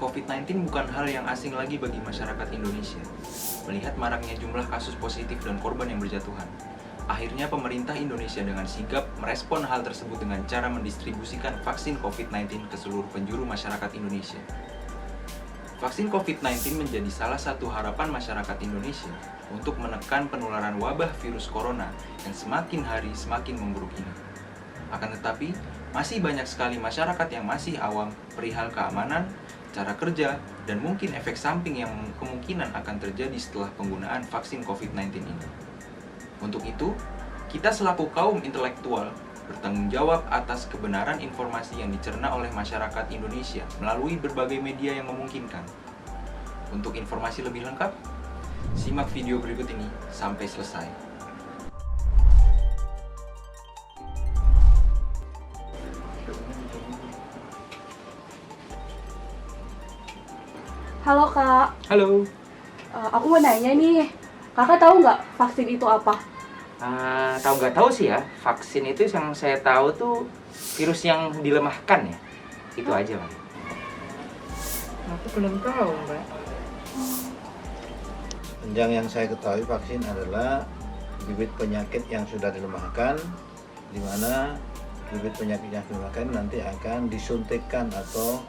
COVID-19 bukan hal yang asing lagi bagi masyarakat Indonesia. Melihat maraknya jumlah kasus positif dan korban yang berjatuhan, akhirnya pemerintah Indonesia dengan sigap merespon hal tersebut dengan cara mendistribusikan vaksin COVID-19 ke seluruh penjuru masyarakat Indonesia. Vaksin COVID-19 menjadi salah satu harapan masyarakat Indonesia untuk menekan penularan wabah virus corona yang semakin hari semakin memburuk ini. Akan tetapi, masih banyak sekali masyarakat yang masih awam perihal keamanan, cara kerja, dan mungkin efek samping yang kemungkinan akan terjadi setelah penggunaan vaksin COVID-19 ini. Untuk itu, kita selaku kaum intelektual bertanggung jawab atas kebenaran informasi yang dicerna oleh masyarakat Indonesia melalui berbagai media yang memungkinkan. Untuk informasi lebih lengkap, simak video berikut ini sampai selesai. Halo Kak, Halo. aku mau nanya nih, Kakak tahu nggak vaksin itu apa? Tahu nggak tahu sih ya, vaksin itu yang saya tahu tuh virus yang dilemahkan ya, itu aja Mbak. Aku belum tahu Mbak. Yang saya ketahui vaksin adalah bibit penyakit yang sudah dilemahkan, di mana bibit penyakit yang dilemahkan nanti akan disuntikkan atau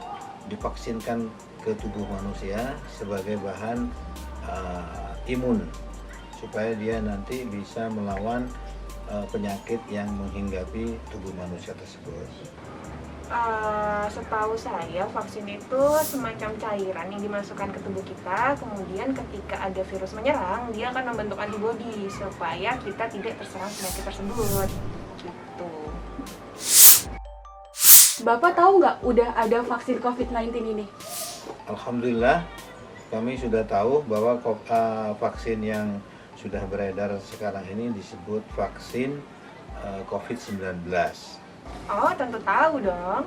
divaksinkan ke tubuh manusia sebagai bahan imun supaya dia nanti bisa melawan penyakit yang menghinggapi tubuh manusia tersebut. Setahu saya vaksin itu semacam cairan yang dimasukkan ke tubuh kita, kemudian ketika ada virus menyerang, dia akan membentuk antibodi supaya kita tidak terserang penyakit tersebut. Gitu. Bapak tahu nggak udah ada vaksin COVID-19 ini? Alhamdulillah kami sudah tahu bahwa vaksin yang sudah beredar sekarang ini disebut vaksin COVID-19. Oh, tentu tahu dong.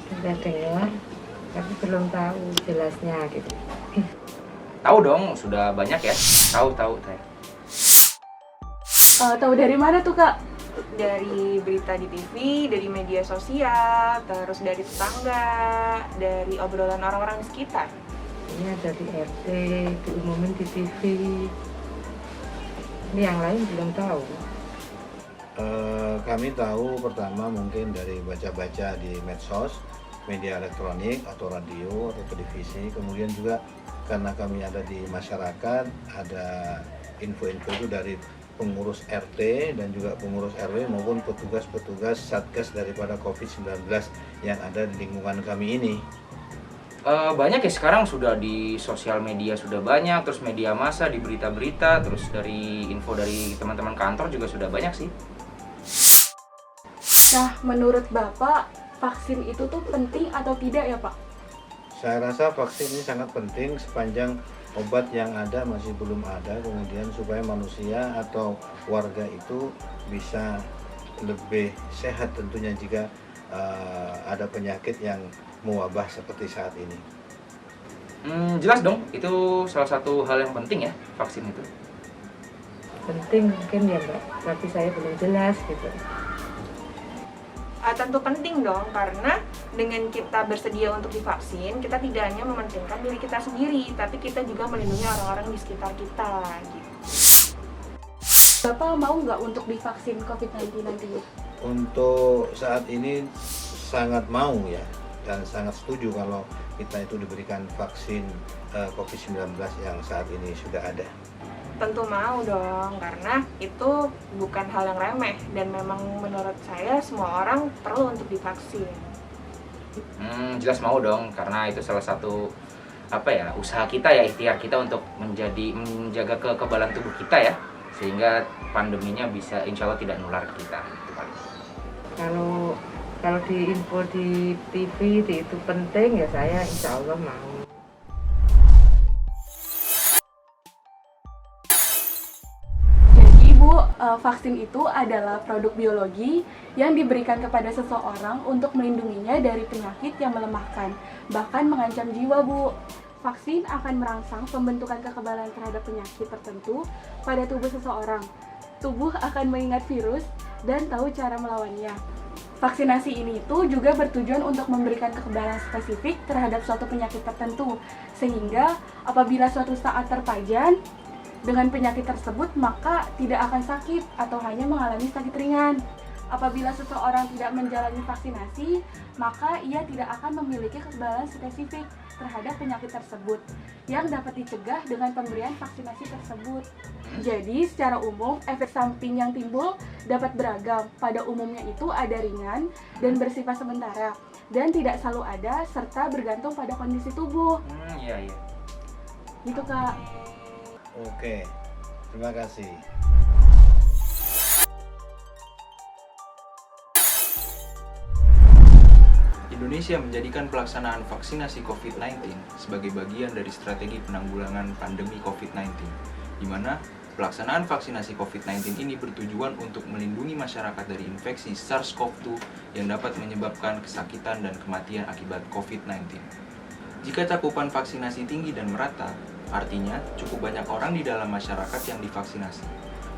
Sudah dengar, tapi belum tahu jelasnya gitu. Tahu dong, sudah banyak ya. Tahu saya. Tahu dari mana tuh Kak? Dari berita di TV, dari media sosial, terus dari tetangga, dari obrolan orang-orang di sekitar. Ini ada di RT, diumumin di TV. Ini yang lain belum tahu. Kami tahu pertama mungkin dari baca-baca di medsos, media elektronik atau radio atau televisi. Kemudian juga karena kami ada di masyarakat, ada info-info itu dari pengurus RT dan juga pengurus RW maupun petugas-petugas satgas daripada COVID-19 yang ada di lingkungan kami ini. Banyak ya sekarang sudah di sosial media sudah banyak, terus media massa di berita-berita, terus dari info dari teman-teman kantor juga sudah banyak sih. Nah, menurut Bapak, vaksin itu tuh penting atau tidak ya Pak? Saya rasa vaksin ini sangat penting sepanjang obat yang ada masih belum ada, kemudian supaya manusia atau warga itu bisa lebih sehat tentunya jika ada penyakit yang mewabah seperti saat ini. Jelas dong, itu salah satu hal yang penting ya, vaksin itu. Penting mungkin ya Mbak, tapi saya belum jelas gitu. Tentu penting dong, karena dengan kita bersedia untuk divaksin, kita tidak hanya mementingkan diri kita sendiri, tapi kita juga melindungi orang-orang di sekitar kita. Gitu. Bapak mau nggak untuk divaksin COVID-19 nantinya? Untuk saat ini sangat mau ya, dan sangat setuju kalau kita itu diberikan vaksin COVID-19 yang saat ini sudah ada. Tentu mau dong, karena itu bukan hal yang remeh dan memang menurut saya semua orang perlu untuk divaksin. Jelas mau dong, karena itu salah satu usaha kita ya, ikhtiar kita untuk menjaga kekebalan tubuh kita ya, sehingga pandeminya bisa insya Allah tidak nular ke kita. Kalau di info di TV itu penting ya, saya insya Allah mau. Vaksin itu adalah produk biologi yang diberikan kepada seseorang untuk melindunginya dari penyakit yang melemahkan, bahkan mengancam jiwa, Bu. Vaksin akan merangsang pembentukan kekebalan terhadap penyakit tertentu pada tubuh seseorang. Tubuh akan mengingat virus dan tahu cara melawannya. Vaksinasi ini itu juga bertujuan untuk memberikan kekebalan spesifik terhadap suatu penyakit tertentu, sehingga apabila suatu saat terpajan dengan penyakit tersebut, maka tidak akan sakit atau hanya mengalami sakit ringan. Apabila seseorang tidak menjalani vaksinasi, maka ia tidak akan memiliki kekebalan spesifik terhadap penyakit tersebut yang dapat dicegah dengan pemberian vaksinasi tersebut. Jadi, secara umum, efek samping yang timbul dapat beragam. Pada umumnya itu ada ringan dan bersifat sementara, dan tidak selalu ada serta bergantung pada kondisi tubuh. Iya. Gitu, Kak. Oke, terima kasih. Indonesia menjadikan pelaksanaan vaksinasi COVID-19 sebagai bagian dari strategi penanggulangan pandemi COVID-19, di mana pelaksanaan vaksinasi COVID-19 ini bertujuan untuk melindungi masyarakat dari infeksi SARS-CoV-2 yang dapat menyebabkan kesakitan dan kematian akibat COVID-19. Jika cakupan vaksinasi tinggi dan merata, artinya cukup banyak orang di dalam masyarakat yang divaksinasi.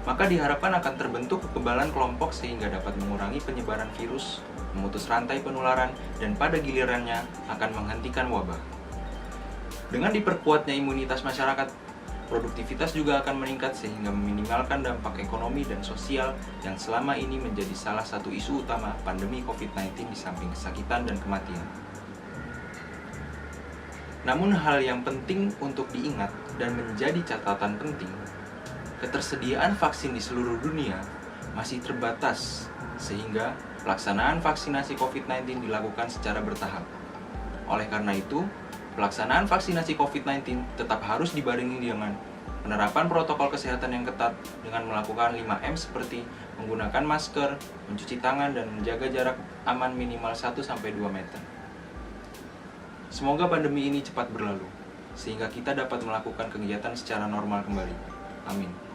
Maka diharapkan akan terbentuk kekebalan kelompok sehingga dapat mengurangi penyebaran virus, memutus rantai penularan, dan pada gilirannya akan menghentikan wabah. Dengan diperkuatnya imunitas masyarakat, produktivitas juga akan meningkat sehingga meminimalkan dampak ekonomi dan sosial yang selama ini menjadi salah satu isu utama pandemi COVID-19 di samping kesakitan dan kematian. Namun hal yang penting untuk diingat dan menjadi catatan penting, ketersediaan vaksin di seluruh dunia masih terbatas sehingga pelaksanaan vaksinasi COVID-19 dilakukan secara bertahap. Oleh karena itu, pelaksanaan vaksinasi COVID-19 tetap harus dibarengi dengan penerapan protokol kesehatan yang ketat dengan melakukan 5M seperti menggunakan masker, mencuci tangan, dan menjaga jarak aman minimal 1-2 meter. Semoga pandemi ini cepat berlalu, sehingga kita dapat melakukan kegiatan secara normal kembali. Amin.